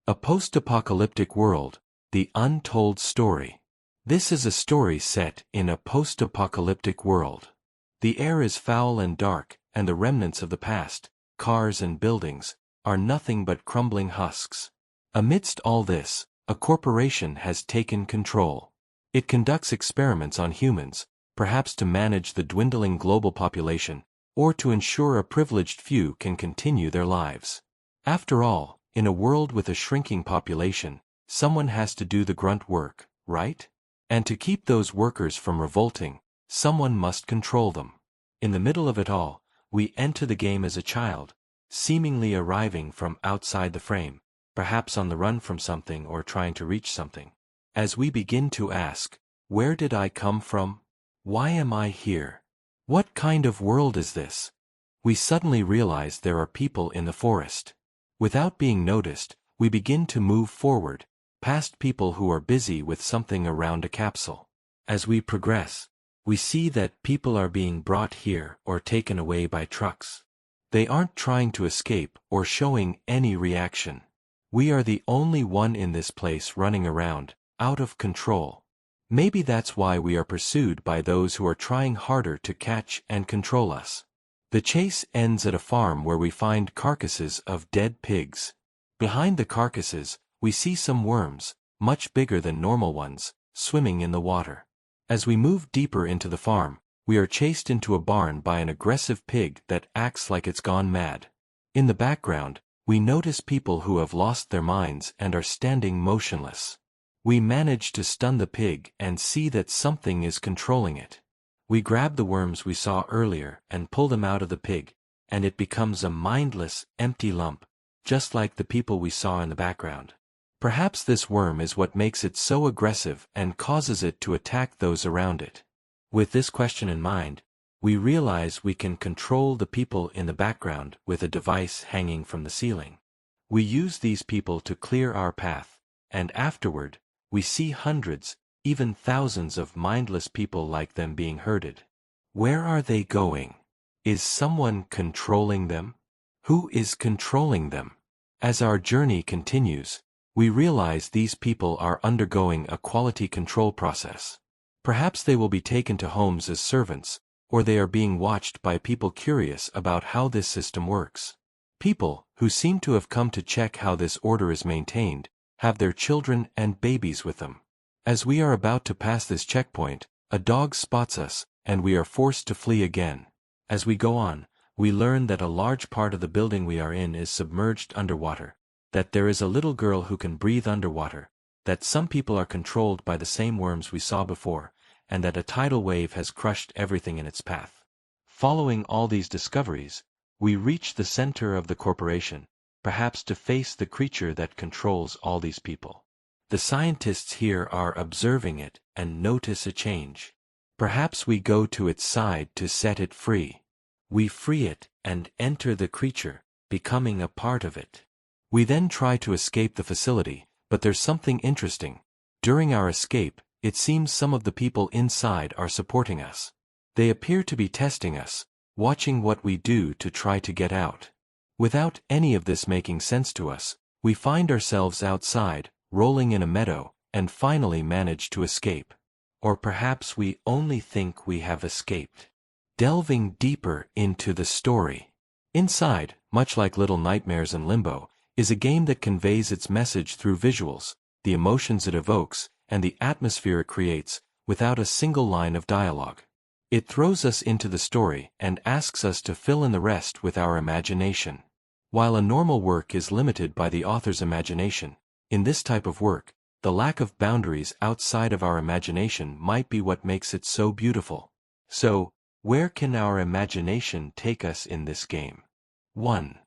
A post-apocalyptic world, the untold story. This is a story set in a post-apocalyptic world. The air is foul and dark, and the remnants of the past, cars and buildings, are nothing but crumbling husks. Amidst all this, a corporation has taken control. It conducts experiments on humans, perhaps to manage the dwindling global population, or to ensure a privileged few can continue their lives. After all, in a world with a shrinking population, someone has to do the grunt work, right? And to keep those workers from revolting, someone must control them. In the middle of it all, we enter the game as a child, seemingly arriving from outside the frame, perhaps on the run from something or trying to reach something. As we begin to ask, where did I come from? Why am I here? What kind of world is this? We suddenly realize there are people in the forest. Without being noticed, we begin to move forward, past people who are busy with something around a capsule. As we progress, we see that people are being brought here or taken away by trucks. They aren't trying to escape or showing any reaction. We are the only one in this place running around, out of control. Maybe that's why we are pursued by those who are trying harder to catch and control us. The chase ends at a farm where we find carcasses of dead pigs. Behind the carcasses, we see some worms, much bigger than normal ones, swimming in the water. As we move deeper into the farm, we are chased into a barn by an aggressive pig that acts like it's gone mad. In the background, we notice people who have lost their minds and are standing motionless. We manage to stun the pig and see that something is controlling it. We grab the worms we saw earlier and pull them out of the pig, and it becomes a mindless, empty lump, just like the people we saw in the background. Perhaps this worm is what makes it so aggressive and causes it to attack those around it. With this question in mind, we realize we can control the people in the background with a device hanging from the ceiling. We use these people to clear our path, and afterward, we see hundreds, even thousands of mindless people like them being herded. Where are they going? Is someone controlling them? Who is controlling them? As our journey continues, we realize these people are undergoing a quality control process. Perhaps they will be taken to homes as servants, or they are being watched by people curious about how this system works. People, who seem to have come to check how this order is maintained, have their children and babies with them. As we are about to pass this checkpoint, a dog spots us, and we are forced to flee again. As we go on, we learn that a large part of the building we are in is submerged underwater, that there is a little girl who can breathe underwater, that some people are controlled by the same worms we saw before, and that a tidal wave has crushed everything in its path. Following all these discoveries, we reach the center of the corporation, perhaps to face the creature that controls all these people. The scientists here are observing it and notice a change. Perhaps we go to its side to set it free. We free it and enter the creature, becoming a part of it. We then try to escape the facility, but there's something interesting. During our escape, it seems some of the people inside are supporting us. They appear to be testing us, watching what we do to try to get out. Without any of this making sense to us, we find ourselves outside, rolling in a meadow, and finally manage to escape. Or perhaps we only think we have escaped. Delving deeper into the story. Inside, much like Little Nightmares and Limbo, is a game that conveys its message through visuals, the emotions it evokes, and the atmosphere it creates, without a single line of dialogue. It throws us into the story and asks us to fill in the rest with our imagination. While a normal work is limited by the author's imagination, in this type of work, the lack of boundaries outside of our imagination might be what makes it so beautiful. So, where can our imagination take us in this game? 1.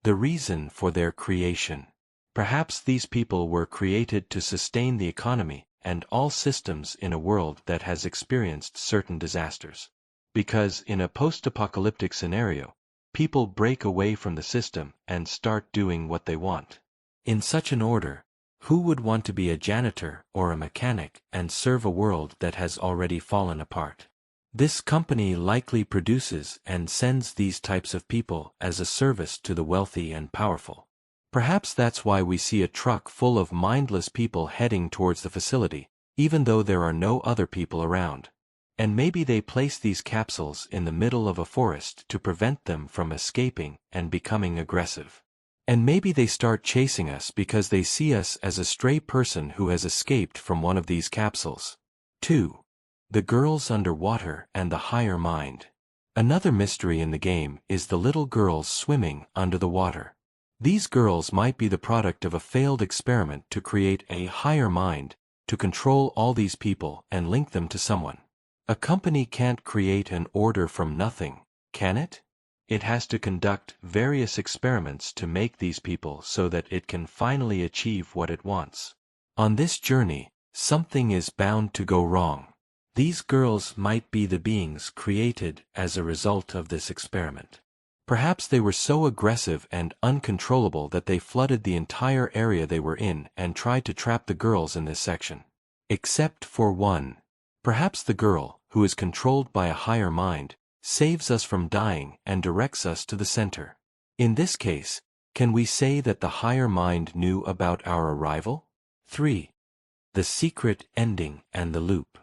The reason for their creation. Perhaps these people were created to sustain the economy and all systems in a world that has experienced certain disasters. Because in a post-apocalyptic scenario, people break away from the system and start doing what they want. In such an order, who would want to be a janitor or a mechanic and serve a world that has already fallen apart? This company likely produces and sends these types of people as a service to the wealthy and powerful. Perhaps that's why we see a truck full of mindless people heading towards the facility, even though there are no other people around. And maybe they place these capsules in the middle of a forest to prevent them from escaping and becoming aggressive. And maybe they start chasing us because they see us as a stray person who has escaped from one of these capsules. 2. The girls underwater and the higher mind. Another mystery in the game is the little girls swimming under the water. These girls might be the product of a failed experiment to create a higher mind, to control all these people and link them to someone. A company can't create an order from nothing, can it? It has to conduct various experiments to make these people so that it can finally achieve what it wants. On this journey, something is bound to go wrong. These girls might be the beings created as a result of this experiment. Perhaps they were so aggressive and uncontrollable that they flooded the entire area they were in and tried to trap the girls in this section. Except for one. Perhaps the girl, who is controlled by a higher mind, saves us from dying and directs us to the center. In this case, can we say that the higher mind knew about our arrival? 3. The secret ending and the loop.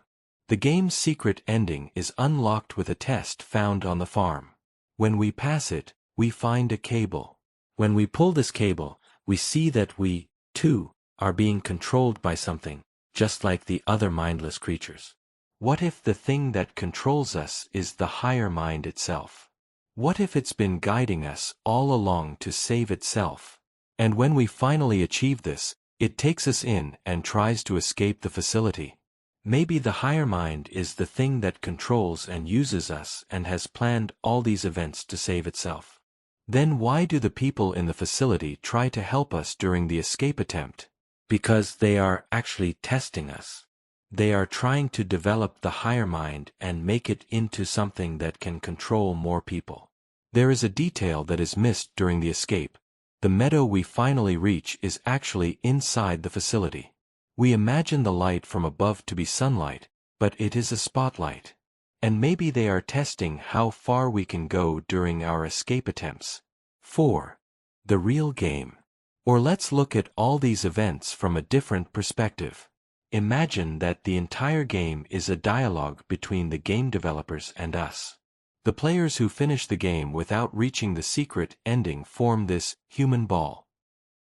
The game's secret ending is unlocked with a test found on the farm. When we pass it, we find a cable. When we pull this cable, we see that we, too, are being controlled by something, just like the other mindless creatures. What if the thing that controls us is the higher mind itself? What if it's been guiding us all along to save itself? And when we finally achieve this, it takes us in and tries to escape the facility. Maybe the higher mind is the thing that controls and uses us and has planned all these events to save itself. Then why do the people in the facility try to help us during the escape attempt? Because they are actually testing us. They are trying to develop the higher mind and make it into something that can control more people. There is a detail that is missed during the escape. The meadow we finally reach is actually inside the facility. We imagine the light from above to be sunlight, but it is a spotlight. And maybe they are testing how far we can go during our escape attempts. 4. The real game. Or let's look at all these events from a different perspective. Imagine that the entire game is a dialogue between the game developers and us. The players who finish the game without reaching the secret ending form this human ball.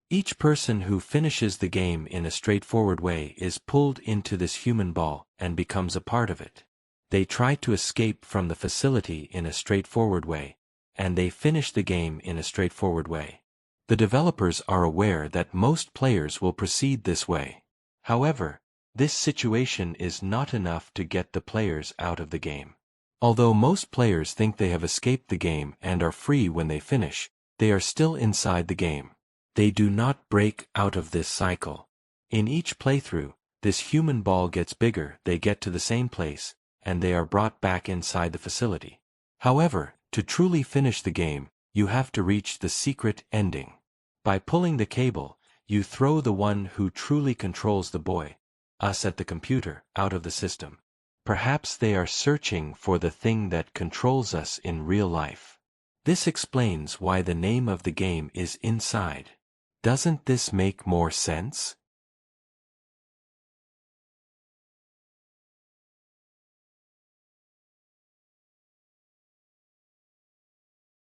Each person who finishes the game in a straightforward way is pulled into this human ball and becomes a part of it. They try to escape from the facility in a straightforward way, and they finish the game in a straightforward way. The developers are aware that most players will proceed this way. However, this situation is not enough to get the players out of the game. Although most players think they have escaped the game and are free when they finish, they are still inside the game. They do not break out of this cycle. In each playthrough, this human ball gets bigger, they get to the same place, and they are brought back inside the facility. However, to truly finish the game, you have to reach the secret ending. By pulling the cable, you throw the one who truly controls the boy, us at the computer, out of the system. Perhaps they are searching for the thing that controls us in real life. This explains why the name of the game is Inside. Doesn't this make more sense?